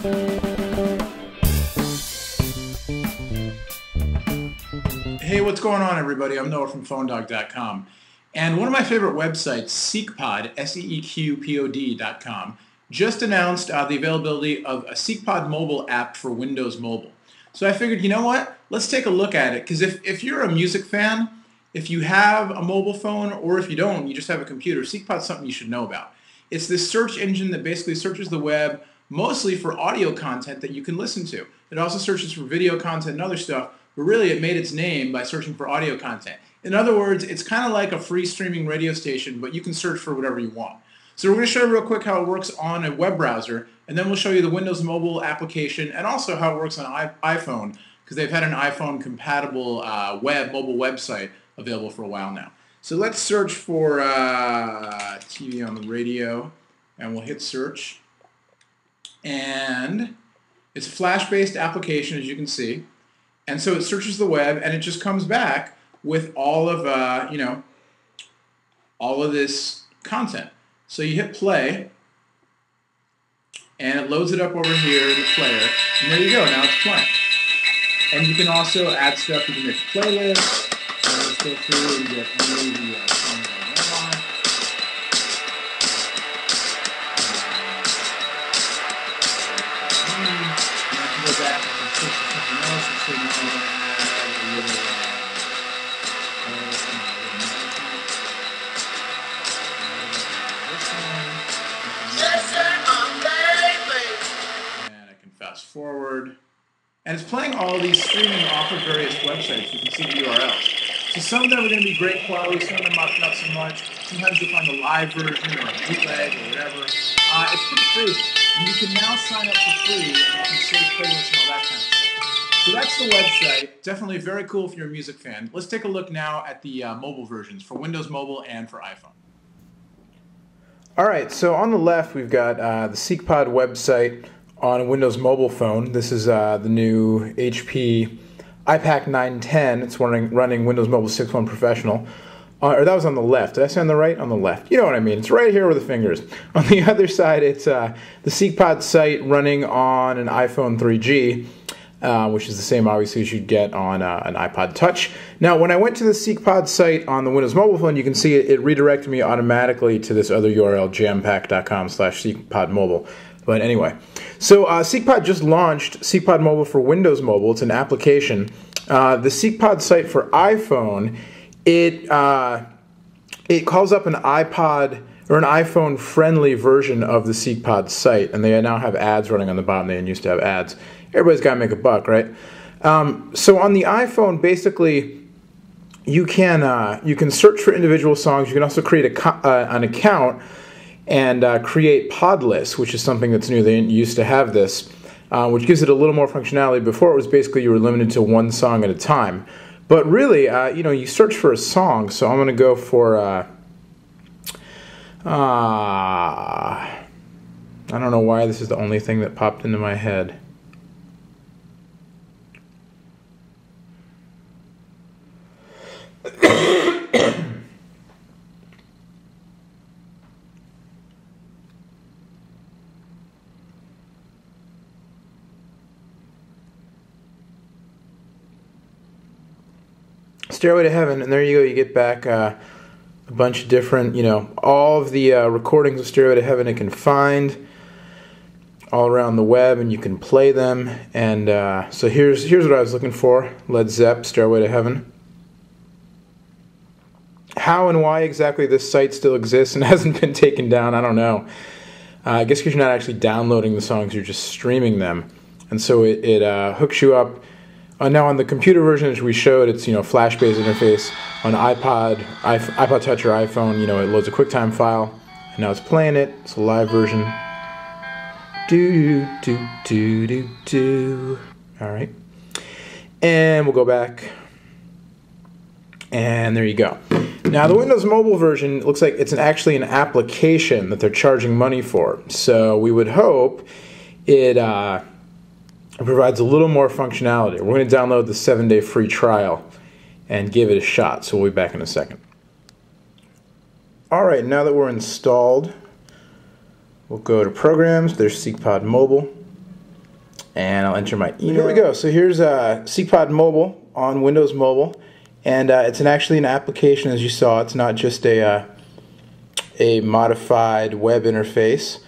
Hey, what's going on, everybody? I'm Noah from PhoneDog.com. And one of my favorite websites, SeeqPod, SeeqPod.com, just announced the availability of a SeeqPod mobile app for Windows Mobile. So I figured, you know what? Let's take a look at it, because if you're a music fan, if you have a mobile phone, or if you don't, you just have a computer, SeeqPod's something you should know about. It's this search engine that basically searches the web mostly for audio content that you can listen to. It also searches for video content and other stuff, but really it made its name by searching for audio content. In other words, it's kind of like a free streaming radio station, but you can search for whatever you want. So we're going to show you real quick how it works on a web browser, and then we'll show you the Windows Mobile application and also how it works on iPhone, because they've had an iPhone compatible mobile website available for a while now. So let's search for TV on the radio, and we'll hit search. And it's a Flash-based application, as you can see. And so it searches the web, and it just comes back with all of all of this content. So you hit play, and it loads it up over here in the player, and there you go. Now it's playing. And you can also add stuff. You can make a playlist. And let's go through and get any of the songs that I want. And I can go back and search for something else. Let's say now I want to add a little. And I can fast forward. And it's playing all of these streaming off of various websites. You can see the URLs. So some of them are going to be great quality, some of them are not so much. Sometimes you'll find a live version or a bootleg or whatever. It's pretty free. And you can now sign up for free, and you can save playlists and all that kind of stuff. So that's the website. Definitely very cool if you're a music fan. Let's take a look now at the mobile versions for Windows Mobile and for iPhone. All right, so on the left we've got the SeeqPod website on a Windows mobile phone. This is the new HP iPac 910. It's running Windows Mobile 6.1 Professional. Or that was on the left. Did I say on the right? On the left. You know what I mean. It's right here with the fingers. On the other side, it's the SeeqPod site running on an iPhone 3G, which is the same, obviously, as you'd get on an iPod Touch. Now, when I went to the SeeqPod site on the Windows mobile phone, you can see it redirected me automatically to this other URL, jampack.com/SeeqPodMobile. But anyway, so SeeqPod just launched SeeqPod Mobile for Windows Mobile. It's an application. The SeeqPod site for iPhone, it calls up an iPod or an iPhone-friendly version of the SeeqPod site, and they now have ads running on the bottom. They didn't used to have ads. Everybody's got to make a buck, right? So on the iPhone, basically, you can search for individual songs. You can also create an account and create pod lists, which is something that's new. They didn't used to have this, which gives it a little more functionality. Before, it was basically you were limited to one song at a time. But really, you search for a song. So I'm going to go for I don't know why this is the only thing that popped into my head. Stairway to Heaven, and there you go. You get back a bunch of different, all of the recordings of Stairway to Heaven it can find all around the web, and you can play them. And so here's what I was looking for: Led Zepp, Stairway to Heaven. How and why exactly this site still exists and hasn't been taken down, I don't know. I guess because you're not actually downloading the songs, you're just streaming them, and so it hooks you up. Now on the computer version, as we showed, it's Flash-based interface. On iPod Touch or iPhone, it loads a QuickTime file, and now it's playing it. It's a live version. Do do do do do. All right, and we'll go back, and there you go. Now the Windows Mobile version looks like it's actually an application that they're charging money for. So we would hope it provides a little more functionality. We're going to download the 7-day free trial and give it a shot. So we'll be back in a second. All right, now that we're installed, we'll go to Programs. There's SeeqPod Mobile. And I'll enter my email. Here we go. So here's SeeqPod Mobile on Windows Mobile. And it's actually an application, as you saw. It's not just a modified web interface.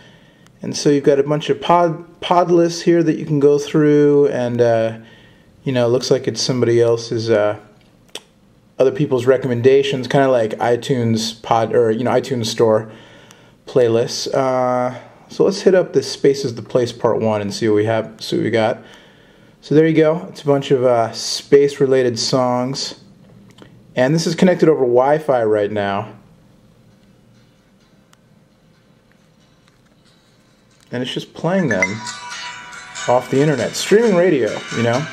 And so you've got a bunch of pod lists here that you can go through, and you know, it looks like it's somebody else's, other people's recommendations, kind of like iTunes iTunes Store playlists. So let's hit up the Space is the Place Part 1 and see what we have. See what we got. So there you go. It's a bunch of space-related songs. And this is connected over Wi-Fi right now. And it's just playing them off the internet. Streaming radio, you know.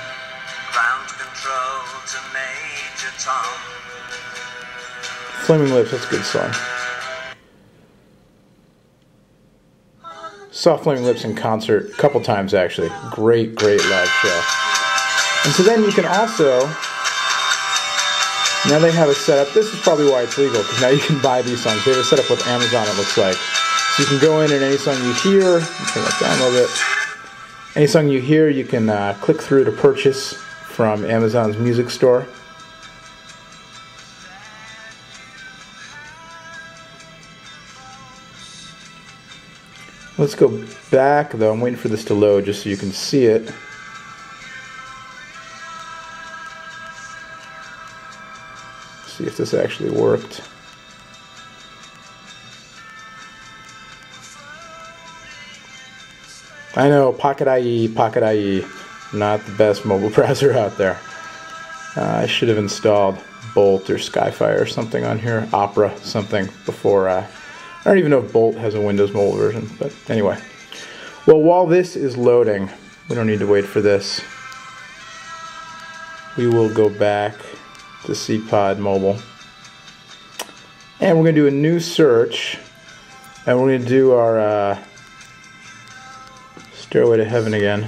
Ground control to Major Tom. Flaming Lips, that's a good song. Saw Flaming Lips in concert a couple times actually. Great live show. And so then you can also, now they have it set up. This is probably why it's legal, because now you can buy these songs. They have it set up with Amazon, it looks like. So you can go in and any song you hear, turn that down a little bit. Any song you hear, you can click through to purchase from Amazon's music store. Let's go back though. I'm waiting for this to load just so you can see it. See if this actually worked. I know, Pocket IE, not the best mobile browser out there. I should have installed Bolt or Skyfire or something on here, Opera, something before. I don't even know if Bolt has a Windows mobile version, but anyway. Well, while this is loading, we don't need to wait for this. We will go back to SeeqPod Mobile. And we're going to do a new search. And we're going to do our Stairway to Heaven again.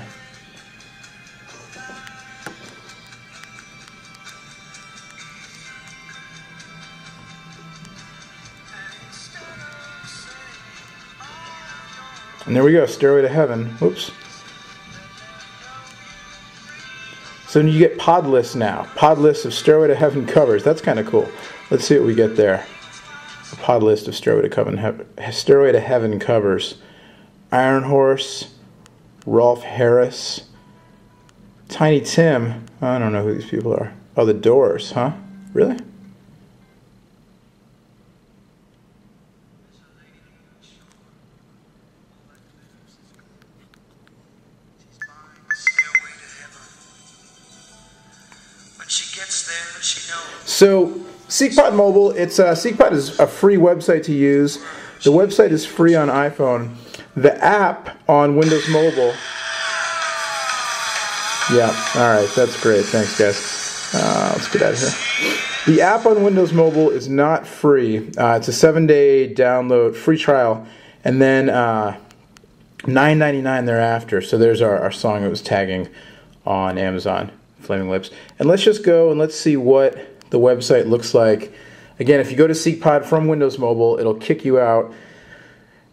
And there we go, Stairway to Heaven. Whoops. So you get pod lists now. Pod lists of Stairway to Heaven covers. That's kind of cool. Let's see what we get there. A pod list of Stairway to Heaven covers. Iron Horse, Rolf Harris, Tiny Tim. I don't know who these people are. Oh, The Doors, huh? Really? So SeeqPod Mobile, SeeqPod is a free website to use. The website is free on iPhone. The app on Windows Mobile. Yeah, all right, that's great. Thanks, guys. Let's get out of here. The app on Windows Mobile is not free. It's a 7-day download, free trial, and then $9.99 thereafter. So there's our song that was tagging on Amazon, Flaming Lips. And let's just go and let's see what the website looks like. Again, if you go to SeeqPod from Windows Mobile, it'll kick you out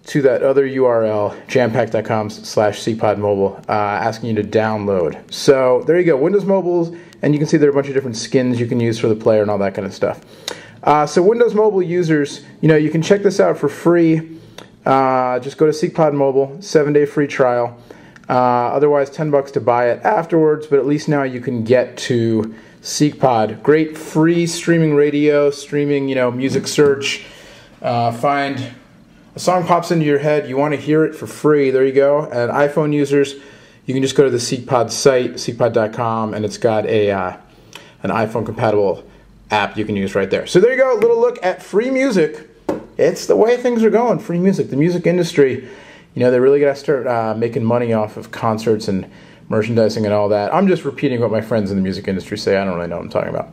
to that other URL, jampack.com/SeeqPodMobile, asking you to download. So there you go, Windows Mobile, and you can see there are a bunch of different skins you can use for the player and all that kind of stuff. So Windows Mobile users, you can check this out for free. Just go to SeeqPod Mobile, 7-day free trial. Otherwise, $10 to buy it afterwards, but at least now you can get to SeeqPod. Great free streaming radio, streaming, music search. Find a song pops into your head, you want to hear it for free, there you go. And iPhone users, you can just go to the SeeqPod site, SeeqPod.com, and it's got an iPhone compatible app you can use right there. So there you go, a little look at free music. It's the way things are going, free music. The music industry, they really got to start making money off of concerts and merchandising and all that. I'm just repeating what my friends in the music industry say. I don't really know what I'm talking about.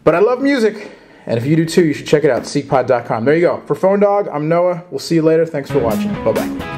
But I love music, and if you do too, you should check it out, SeeqPod.com. There you go. For Phone Dog, I'm Noah. We'll see you later. Thanks for watching. Bye-bye.